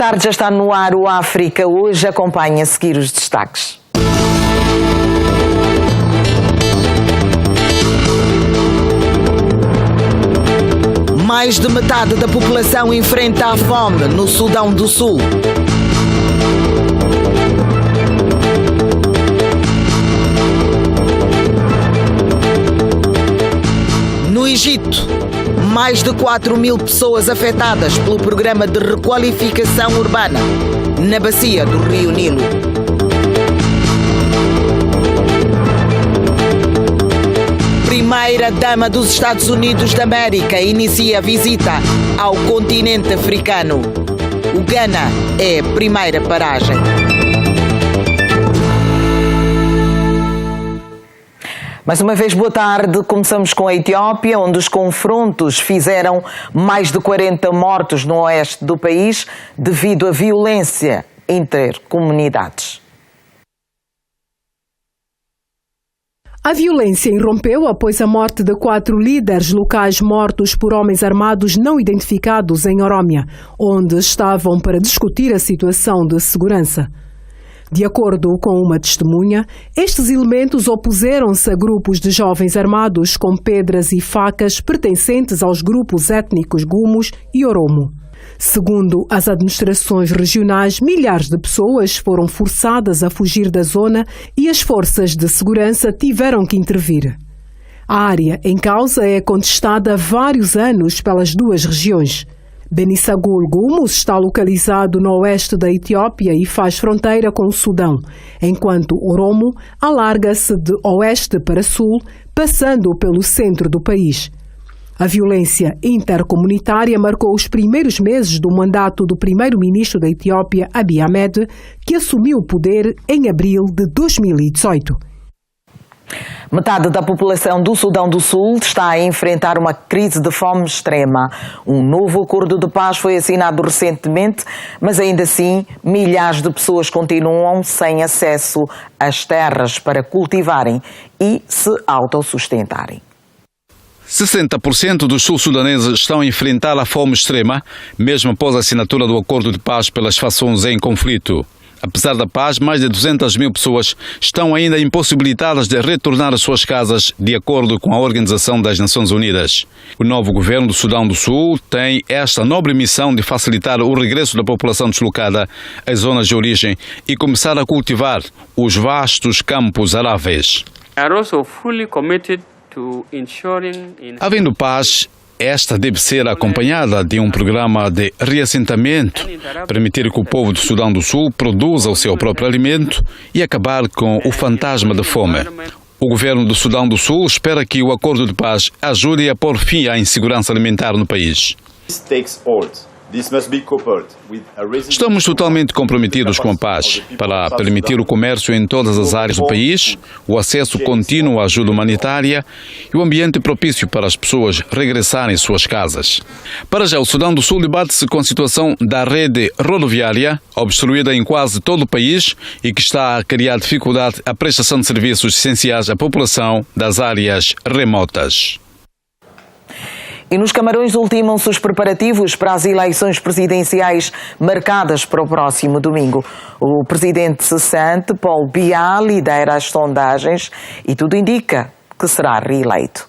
tarde, já está no ar o África Hoje. Acompanhe a seguir os destaques. Mais de metade da população enfrenta a fome no Sudão do Sul. No Egito, mais de 4.000 pessoas afetadas pelo programa de requalificação urbana na bacia do Rio Nilo. Primeira-dama dos Estados Unidos da América inicia a visita ao continente africano. O Ghana é a primeira paragem. Mais uma vez, boa tarde. Começamos com a Etiópia, onde os confrontos fizeram mais de 40 mortos no oeste do país devido à violência entre comunidades. A violência irrompeu após a morte de 4 líderes locais mortos por homens armados não identificados em Oromia, onde estavam para discutir a situação de segurança. De acordo com uma testemunha, estes elementos opuseram-se a grupos de jovens armados com pedras e facas pertencentes aos grupos étnicos Gumuz e Oromo. Segundo as administrações regionais, milhares de pessoas foram forçadas a fugir da zona e as forças de segurança tiveram que intervir. A área em causa é contestada há vários anos pelas duas regiões. Benissagul Gumuz está localizado no oeste da Etiópia e faz fronteira com o Sudão, enquanto Oromo alarga-se de oeste para sul, passando pelo centro do país. A violência intercomunitária marcou os primeiros meses do mandato do primeiro-ministro da Etiópia, Abiy Ahmed, que assumiu o poder em abril de 2018. Metade da população do Sudão do Sul está a enfrentar uma crise de fome extrema. Um novo acordo de paz foi assinado recentemente, mas ainda assim milhares de pessoas continuam sem acesso às terras para cultivarem e se autossustentarem. 60% dos sul-sudaneses estão a enfrentar a fome extrema, mesmo após a assinatura do acordo de paz pelas fações em conflito. Apesar da paz, mais de 200 mil pessoas estão ainda impossibilitadas de retornar às suas casas, de acordo com a Organização das Nações Unidas. O novo governo do Sudão do Sul tem esta nobre missão de facilitar o regresso da população deslocada às zonas de origem e começar a cultivar os vastos campos aráveis. Havendo paz, esta deve ser acompanhada de um programa de reassentamento, permitir que o povo do Sudão do Sul produza o seu próprio alimento e acabar com o fantasma da fome. O governo do Sudão do Sul espera que o acordo de paz ajude a pôr fim à insegurança alimentar no país. Estamos totalmente comprometidos com a paz, para permitir o comércio em todas as áreas do país, o acesso contínuo à ajuda humanitária e o ambiente propício para as pessoas regressarem às suas casas. Para já, o Sudão do Sul debate-se com a situação da rede rodoviária, obstruída em quase todo o país e que está a criar dificuldade à prestação de serviços essenciais à população das áreas remotas. E nos Camarões ultimam-se os preparativos para as eleições presidenciais marcadas para o próximo domingo. O presidente cessante, Paul Biya, lidera as sondagens e tudo indica que será reeleito.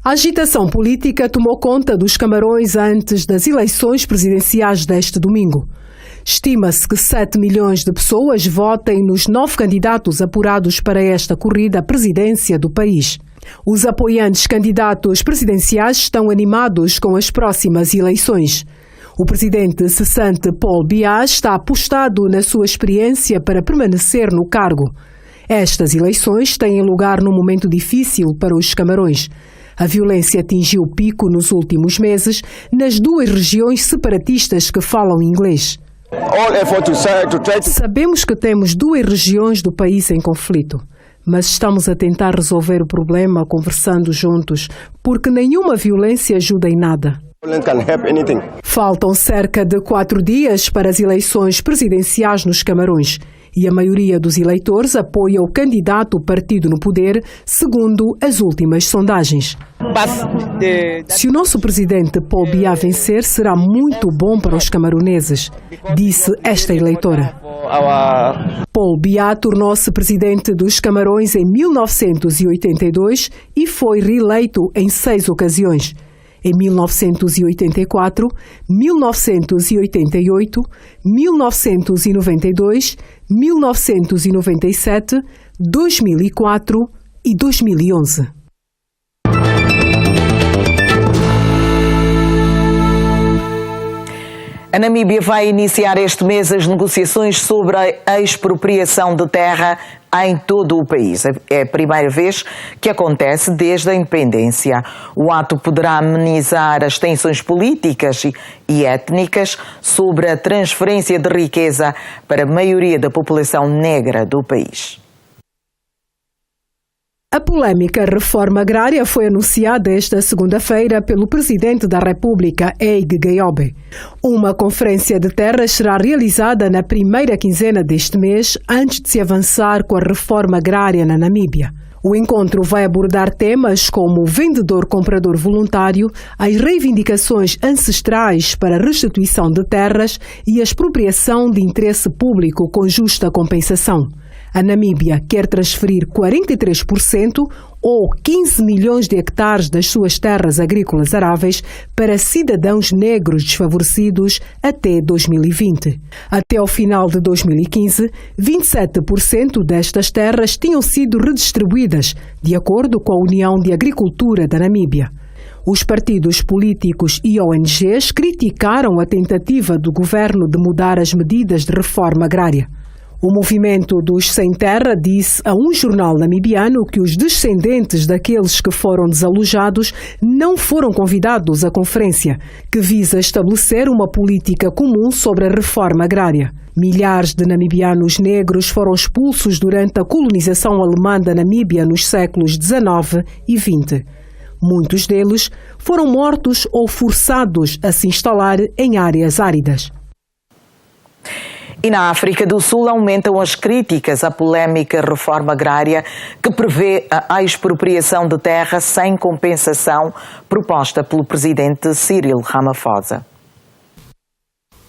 A agitação política tomou conta dos Camarões antes das eleições presidenciais deste domingo. Estima-se que 7 milhões de pessoas votem nos 9 candidatos apurados para esta corrida à presidência do país. Os apoiantes candidatos presidenciais estão animados com as próximas eleições. O presidente cessante Paul Biya está apostado na sua experiência para permanecer no cargo. Estas eleições têm lugar num momento difícil para os Camarões. A violência atingiu o pico nos últimos meses nas duas regiões separatistas que falam inglês. Sabemos que temos duas regiões do país em conflito, mas estamos a tentar resolver o problema conversando juntos, porque nenhuma violência ajuda em nada. Faltam cerca de 4 dias para as eleições presidenciais nos Camarões e a maioria dos eleitores apoia o candidato partido no poder, segundo as últimas sondagens. Se o nosso presidente Paul Biya vencer, será muito bom para os camaroneses, disse esta eleitora. Paul Biya tornou-se presidente dos Camarões em 1982 e foi reeleito em 6 ocasiões. Em 1984, 1988, 1992, 1997, 2004 e 2011. A Namíbia vai iniciar este mês as negociações sobre a expropriação de terra em todo o país. É a primeira vez que acontece desde a independência. O ato poderá amenizar as tensões políticas e étnicas sobre a transferência de riqueza para a maioria da população negra do país. A polémica reforma agrária foi anunciada esta segunda-feira pelo Presidente da República, Eig Gayobe. Uma conferência de terras será realizada na primeira quinzena deste mês, antes de se avançar com a reforma agrária na Namíbia. O encontro vai abordar temas como o vendedor-comprador voluntário, as reivindicações ancestrais para a restituição de terras e a expropriação de interesse público com justa compensação. A Namíbia quer transferir 43% ou 15 milhões de hectares das suas terras agrícolas aráveis para cidadãos negros desfavorecidos até 2020. Até ao final de 2015, 27% destas terras tinham sido redistribuídas, de acordo com a União de Agricultura da Namíbia. Os partidos políticos e ONGs criticaram a tentativa do governo de mudar as medidas de reforma agrária. O movimento dos Sem Terra disse a um jornal namibiano que os descendentes daqueles que foram desalojados não foram convidados à conferência, que visa estabelecer uma política comum sobre a reforma agrária. Milhares de namibianos negros foram expulsos durante a colonização alemã da Namíbia nos séculos XIX e XX. Muitos deles foram mortos ou forçados a se instalar em áreas áridas. E na África do Sul aumentam as críticas à polémica reforma agrária que prevê a expropriação de terra sem compensação proposta pelo presidente Cyril Ramaphosa.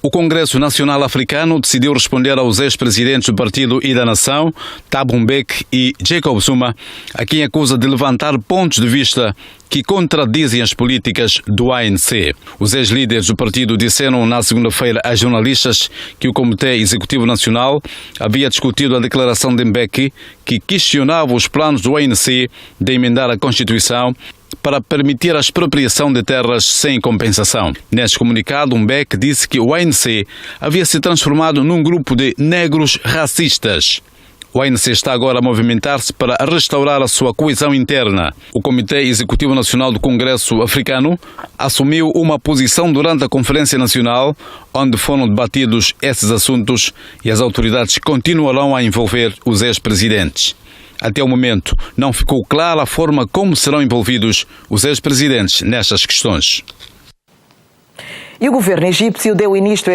O Congresso Nacional Africano decidiu responder aos ex-presidentes do Partido e da Nação, Thabo Mbeki e Jacob Zuma, a quem acusa de levantar pontos de vista que contradizem as políticas do ANC. Os ex-líderes do partido disseram na segunda-feira a jornalistas que o Comitê Executivo Nacional havia discutido a declaração de Mbeki, que questionava os planos do ANC de emendar a Constituição para permitir a expropriação de terras sem compensação. Neste comunicado, Mbeki disse que o ANC havia se transformado num grupo de negros racistas. O ANC está agora a movimentar-se para restaurar a sua coesão interna. O Comitê Executivo Nacional do Congresso Africano assumiu uma posição durante a Conferência Nacional, onde foram debatidos esses assuntos, e as autoridades continuarão a envolver os ex-presidentes. Até o momento, não ficou clara a forma como serão envolvidos os ex-presidentes nestas questões. E o governo egípcio deu início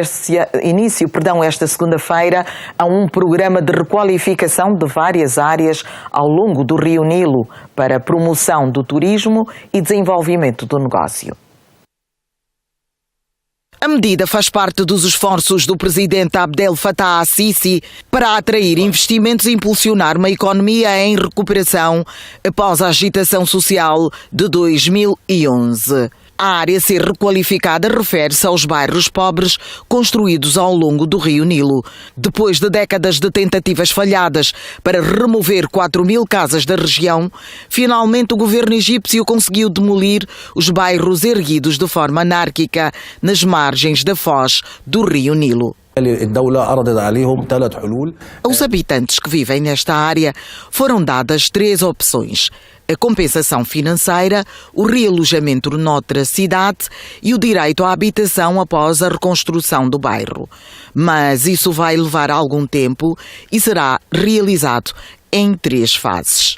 esta segunda-feira a um programa de requalificação de várias áreas ao longo do Rio Nilo para promoção do turismo e desenvolvimento do negócio. A medida faz parte dos esforços do presidente Abdel Fattah al-Sisi para atrair investimentos e impulsionar uma economia em recuperação após a agitação social de 2011. A área a ser requalificada refere-se aos bairros pobres construídos ao longo do Rio Nilo. Depois de décadas de tentativas falhadas para remover 4.000 casas da região, finalmente o governo egípcio conseguiu demolir os bairros erguidos de forma anárquica nas margens da foz do Rio Nilo. Aos habitantes que vivem nesta área foram dadas 3 opções: a compensação financeira, o realojamento noutra cidade e o direito à habitação após a reconstrução do bairro. Mas isso vai levar algum tempo e será realizado em 3 fases.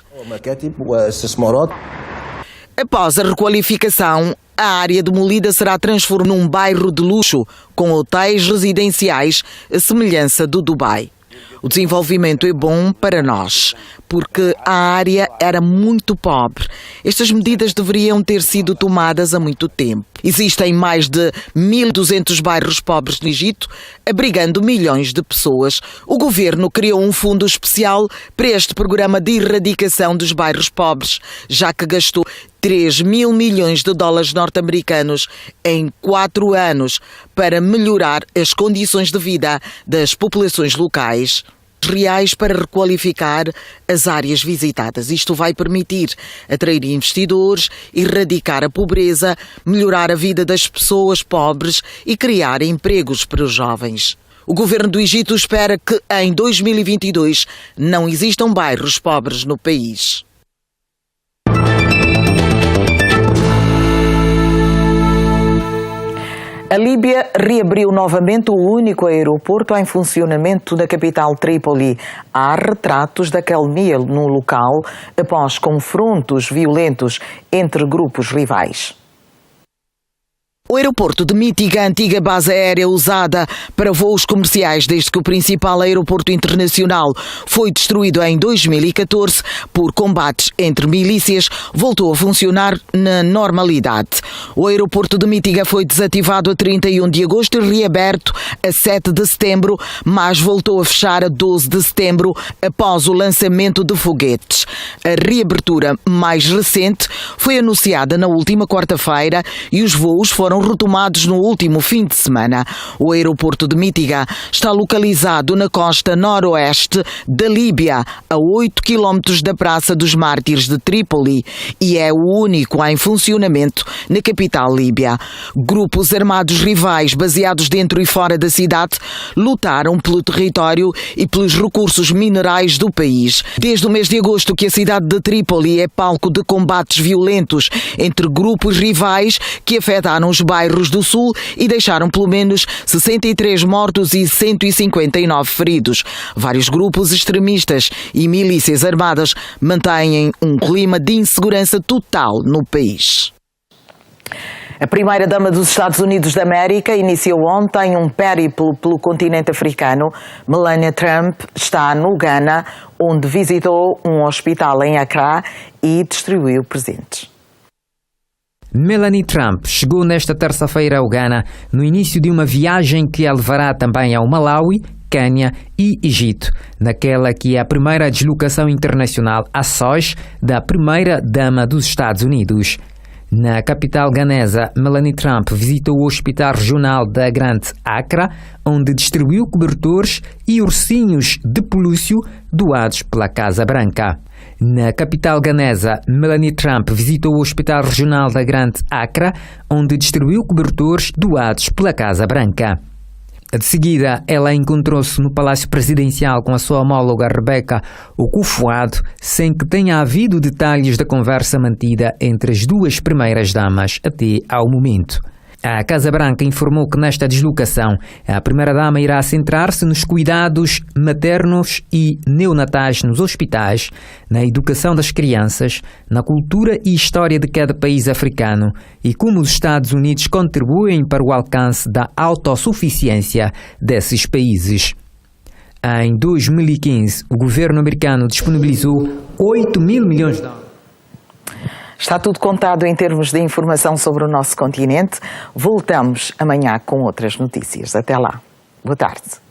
Após a requalificação, a área demolida será transformada num bairro de luxo, com hotéis residenciais à semelhança do Dubai. O desenvolvimento é bom para nós, porque a área era muito pobre. Estas medidas deveriam ter sido tomadas há muito tempo. Existem mais de 1.200 bairros pobres no Egito, abrigando milhões de pessoas. O governo criou um fundo especial para este programa de erradicação dos bairros pobres, já que gastou 3.000 milhões de dólares norte-americanos em 4 anos para melhorar as condições de vida das populações locais reais para requalificar as áreas visitadas. Isto vai permitir atrair investidores, erradicar a pobreza, melhorar a vida das pessoas pobres e criar empregos para os jovens. O governo do Egito espera que em 2022 não existam bairros pobres no país. A Líbia reabriu novamente o único aeroporto em funcionamento da capital Trípoli. Há retratos da calmia no local após confrontos violentos entre grupos rivais. O aeroporto de Mítiga, a antiga base aérea usada para voos comerciais desde que o principal aeroporto internacional foi destruído em 2014 por combates entre milícias, voltou a funcionar na normalidade. O aeroporto de Mítiga foi desativado a 31 de agosto e reaberto a 7 de setembro, mas voltou a fechar a 12 de setembro após o lançamento de foguetes. A reabertura mais recente foi anunciada na última quarta-feira e os voos foram retomados no último fim de semana. O aeroporto de Mítiga está localizado na costa noroeste da Líbia, a 8 quilómetros da Praça dos Mártires de Trípoli, e é o único em funcionamento na capital líbia. Grupos armados rivais baseados dentro e fora da cidade lutaram pelo território e pelos recursos minerais do país. Desde o mês de agosto que a cidade de Trípoli é palco de combates violentos entre grupos rivais que afetaram os bairros do sul e deixaram pelo menos 63 mortos e 159 feridos. Vários grupos extremistas e milícias armadas mantêm um clima de insegurança total no país. A primeira-dama dos Estados Unidos da América iniciou ontem um périplo pelo continente africano. Melania Trump está no Ghana, onde visitou um hospital em Accra e distribuiu presentes. Melania Trump chegou nesta terça-feira ao Ghana no início de uma viagem que a levará também ao Malawi, Quênia e Egito, naquela que é a primeira deslocação internacional a sós da primeira-dama dos Estados Unidos. Na capital ganesa, Melania Trump visitou o Hospital Regional da Grande Accra, onde distribuiu cobertores e ursinhos de pelúcio doados pela Casa Branca. Na capital ganesa, Melania Trump visitou o Hospital Regional da Grande Accra, onde distribuiu cobertores doados pela Casa Branca. De seguida, ela encontrou-se no Palácio Presidencial com a sua homóloga Rebecca Akufo-Addo, sem que tenha havido detalhes da conversa mantida entre as duas primeiras damas até ao momento. A Casa Branca informou que nesta deslocação a primeira-dama irá centrar-se nos cuidados maternos e neonatais nos hospitais, na educação das crianças, na cultura e história de cada país africano e como os Estados Unidos contribuem para o alcance da autossuficiência desses países. Em 2015, o governo americano disponibilizou 8 mil milhões de dólares. Está tudo contado em termos de informação sobre o nosso continente. Voltamos amanhã com outras notícias. Até lá. Boa tarde.